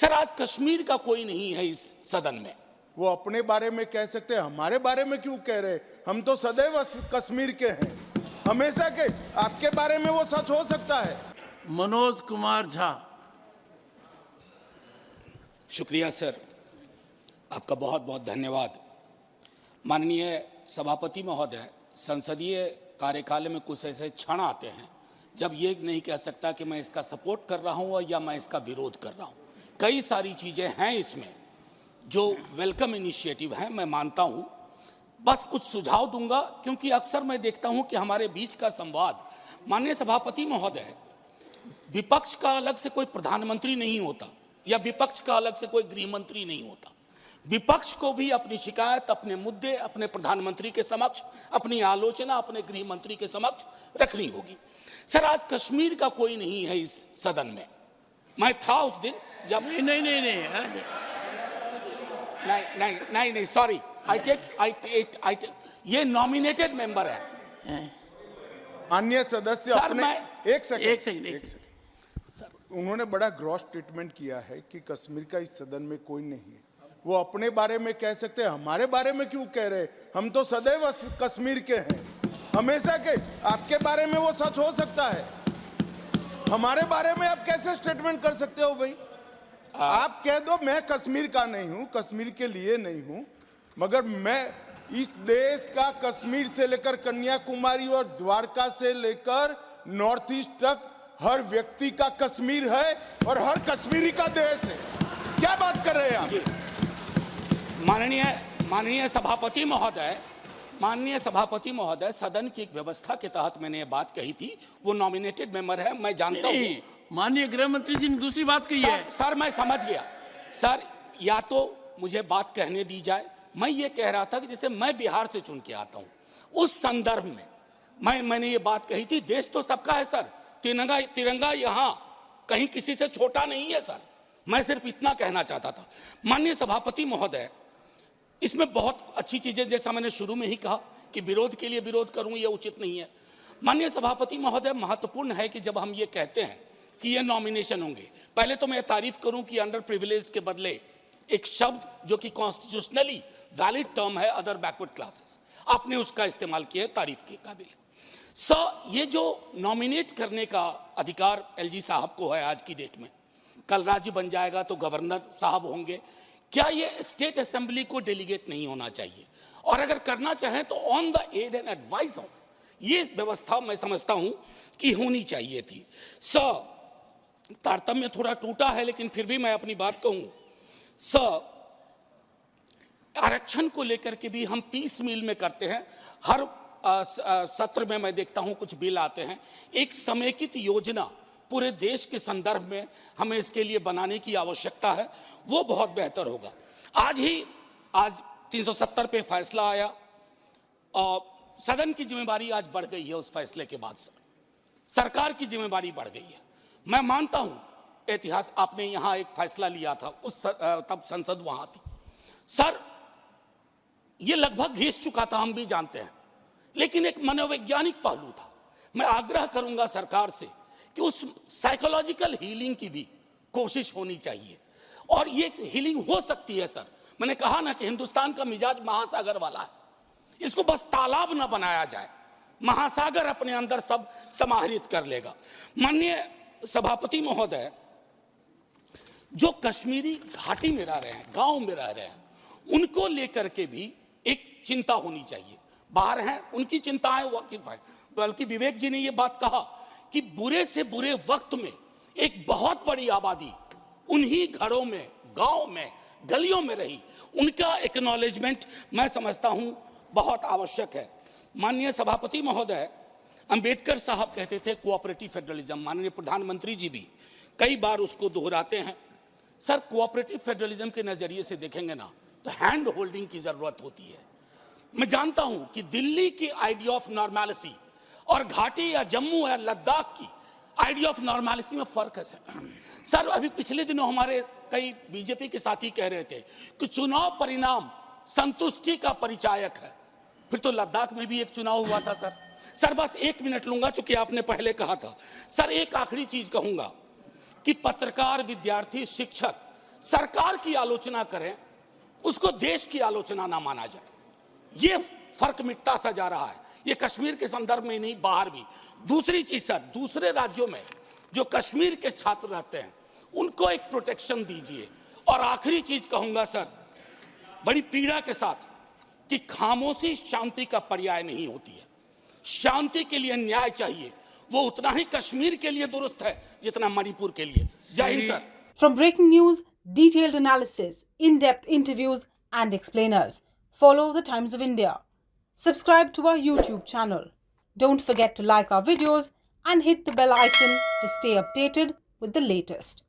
Sir, आज कश्मीर का कोई नहीं है इस सदन में। वो अपने बारे में कह सकते हैं, हमारे बारे में क्यों कह रहे? हम तो सदैव कश्मीर के हैं, हमेशा के। आपके बारे में वो सच हो सकता है। मनोज कुमार झा। शुक्रिया सर, आपका बहुत बहुत धन्यवाद। माननीय सभापति महोदय, संसदीय कार्यकाल में कुछ ऐसे क्षण आते हैं जब ये नहीं कह सकता कि मैं इसका सपोर्ट कर रहा हूँ या मैं इसका विरोध कर रहा हूँ। कई सारी चीज़ें हैं इसमें जो वेलकम इनिशिएटिव हैं, मैं मानता हूँ। बस कुछ सुझाव दूंगा, क्योंकि अक्सर मैं देखता हूँ कि हमारे बीच का संवाद, माननीय सभापति महोदय, विपक्ष का अलग से कोई प्रधानमंत्री नहीं होता या विपक्ष का अलग से कोई गृह मंत्री नहीं होता। विपक्ष को भी अपनी शिकायत, अपने मुद्दे अपने प्रधानमंत्री के समक्ष, अपनी आलोचना अपने गृह मंत्री के समक्ष रखनी होगी। सर, आज कश्मीर का कोई नहीं है इस सदन में। मैं था उस दिन जब नहीं, सॉरी, ये नॉमिनेटेड मेंबर है। माननीय सदस्य अपने एक सेकंड सर, उन्होंने बड़ा ग्रॉस ट्रीटमेंट किया है कि कश्मीर का इस सदन में कोई नहीं है। वो अपने बारे में कह सकते हैं, हमारे बारे में क्यों कह रहे? हम तो सदैव कश्मीर के हैं, हमेशा के। आपके बारे में वो सच हो सकता है, हमारे बारे में आप कैसे स्टेटमेंट कर सकते हो भाई? आप कह दो मैं कश्मीर का नहीं हूं, कश्मीर के लिए नहीं हूं, मगर मैं इस देश का कश्मीर से लेकर कन्याकुमारी और द्वारका से लेकर नॉर्थ ईस्ट तक हर व्यक्ति का कश्मीर है और हर कश्मीरी का देश है। क्या बात कर रहे हैं आप? माननीय सभापति महोदय, सदन की एक व्यवस्था के तहत मैंने ये बात कही थी। वो नॉमिनेटेड मेंबर है, मैं जानता हूँ। माननीय गृह मंत्री जी ने दूसरी बात कही है। सर, मैं समझ गया। सर, या तो मुझे बात कहने दी जाए। मैं ये कह रहा था कि जैसे मैं बिहार से चुन के आता हूँ, उस संदर्भ में मैंने ये बात कही थी। देश तो सबका है सर, तिरंगा यहाँ कहीं किसी से छोटा नहीं है सर। मैं सिर्फ इतना कहना चाहता था। माननीय सभापति महोदय, इसमें बहुत अच्छी चीजें, जैसा मैंने शुरू में ही कहा कि विरोध के लिए विरोध करूं ये उचित नहीं है। माननीय सभापति महोदय, महत्वपूर्ण है कि जब हम ये कहते हैं कि ये नॉमिनेशन होंगे, पहले तो मैं तारीफ करूं कि अंडर प्रिविलेज्ड के बदले एक शब्द जो कि कॉन्स्टिट्यूशनली वैलिड टर्म है, अदर बैकवर्ड क्लासेस, आपने उसका इस्तेमाल किया, तारीफ के काबिल। ये जो नॉमिनेट करने का अधिकार एलजी साहब को है आज की डेट में, कल राज्य बन जाएगा तो गवर्नर साहब होंगे। क्या ये स्टेट असेंबली को डेलीगेट नहीं होना चाहिए? और अगर करना चाहें तो on the aid and advice of, ये व्यवस्था मैं समझता हूं कि होनी चाहिए थी। तारतम्य थोड़ा टूटा है, लेकिन फिर भी मैं अपनी बात कहूं। आरक्षण को लेकर के भी हम पीस मील में करते हैं। हर सत्र में मैं देखता हूं कुछ बिल आते हैं। एक समेकित योजना पूरे देश के संदर्भ में हमें इसके लिए बनाने की आवश्यकता है, वो बहुत बेहतर होगा। आज 370 पे फैसला आया और सदन की जिम्मेदारी आज बढ़ गई है। उस फैसले के बाद सरकार की जिम्मेदारी बढ़ गई है। मैं मानता हूं इतिहास, आपने यहां एक फैसला लिया था, तब संसद वहां थी सर, ये लगभग घिस चुका था, हम भी जानते हैं, लेकिन एक मनोवैज्ञानिक पहलू था। मैं आग्रह करूंगा सरकार से कि उस साइकोलॉजिकल हीलिंग की भी कोशिश होनी चाहिए, और ये हीलिंग हो सकती है सर। मैंने कहा ना कि हिंदुस्तान का मिजाज महासागर वाला है, इसको बस तालाब ना बनाया जाए, महासागर अपने अंदर सब समाहित कर लेगा। माननीय सभापति महोदय, जो कश्मीरी घाटी में रह रहे हैं, गांव में रह रहे हैं, उनको लेकर के भी एक चिंता होनी चाहिए। बाहर हैं, उनकी चिंताएं वाकिफ है, बल्कि विवेक जी ने यह बात कहा कि बुरे से बुरे वक्त में एक बहुत बड़ी आबादी उन्हीं घरों में, गांव में, गलियों में रही, उनका एक्नॉलेजमेंट मैं समझता हूं बहुत आवश्यक है। माननीय सभापति महोदय, अंबेडकर साहब कहते थे कोऑपरेटिव फेडरलिज्म, माननीय प्रधानमंत्री जी भी कई बार उसको दोहराते हैं। सर, कोऑपरेटिव फेडरलिज्म के नजरिए से देखेंगे ना तो हैंड होल्डिंग की जरूरत होती है। मैं जानता हूं कि दिल्ली की आइडिया ऑफ नॉर्मैलिटी और घाटी या जम्मू या लद्दाख की आइडिया ऑफ नॉर्मैलिटी में फर्क है सर। अभी पिछले दिनों हमारे कई बीजेपी के साथी कह रहे थे कि चुनाव परिणाम संतुष्टि का परिचायक है। फिर तो लद्दाख में भी एक चुनाव हुआ था सर। बस 1 मिनट लूंगा, चूंकि आपने पहले कहा था सर। एक आखिरी चीज कहूंगा कि पत्रकार, विद्यार्थी, शिक्षक सरकार की आलोचना करें, उसको देश की आलोचना ना माना जाए। ये फर्क मिटता सा जा रहा है, ये कश्मीर के संदर्भ में नहीं, बाहर भी। दूसरी चीज सर, दूसरे राज्यों में जो कश्मीर के छात्र रहते हैं उनको एक प्रोटेक्शन दीजिए। और आखिरी चीज कहूंगा सर, बड़ी पीड़ा के साथ, कि खामोशी शांति का पर्याय नहीं होती है। शांति के लिए न्याय चाहिए, वो उतना ही कश्मीर के लिए दुरुस्त है जितना मणिपुर के लिए। जय Hind sir. From breaking news, detailed analysis, in-depth interviews and explainers, follow the Times of India. Subscribe to our YouTube channel. Don't forget to like our videos and hit the bell icon to stay updated with the latest.